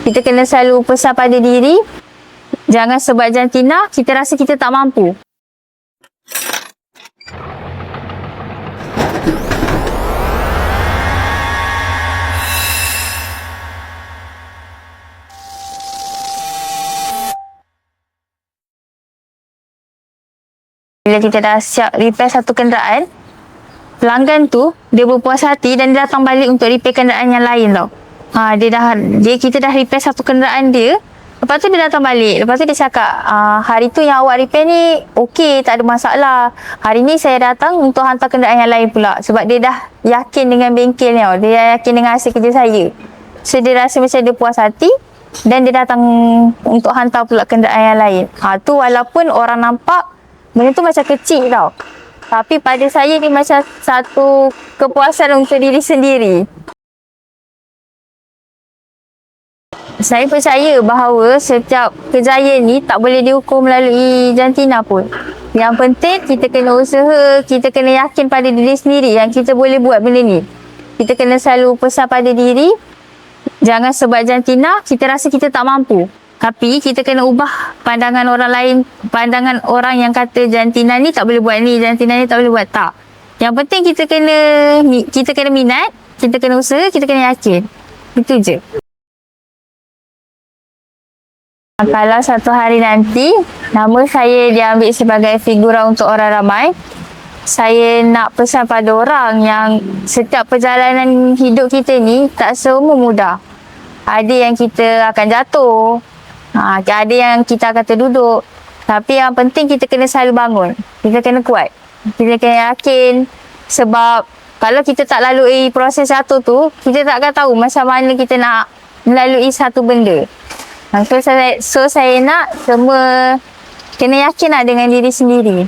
kita kena selalu pesan pada diri, jangan sebab jantina kita rasa kita tak mampu. Bila kita dah siap repair satu kenderaan, pelanggan tu dia berpuas hati dan dia datang balik untuk repair kenderaan yang lain tau. Kita dah repair satu kenderaan dia, lepas tu dia datang balik. Lepas tu dia cakap, hari tu yang awak repair ni okey, tak ada masalah. Hari ni saya datang untuk hantar kenderaan yang lain pula. Sebab dia dah yakin dengan bengkel ni tau. Dia yakin dengan hasil kerja saya. So dia rasa macam dia puas hati dan dia datang untuk hantar pula kenderaan yang lain. Tu walaupun orang nampak benda tu macam kecil tau. Tapi pada saya ni macam satu kepuasan untuk diri sendiri. Saya percaya bahawa setiap kejayaan ni tak boleh diukur melalui jantina pun. Yang penting kita kena usaha, kita kena yakin pada diri sendiri yang kita boleh buat benda ni. Kita kena selalu pesan pada diri, jangan sebab jantina kita rasa kita tak mampu. Tapi kita kena ubah pandangan orang lain, pandangan orang yang kata jantina ni tak boleh buat ni, jantina ni tak boleh buat, tak. Yang penting kita kena minat, kita kena usaha, kita kena yakin. Itu je. Kalau satu hari nanti nama saya diambil sebagai figura untuk orang ramai, saya nak pesan pada orang yang setiap perjalanan hidup kita ni tak semua mudah. Ada yang kita akan jatuh, ada yang kita akan terduduk. Tapi yang penting kita kena selalu bangun. Kita kena kuat. Kita kena yakin. Sebab kalau kita tak lalui proses jatuh tu, kita tak akan tahu macam mana kita nak melalui satu benda. So saya nak semua kena yakin lah dengan diri sendiri.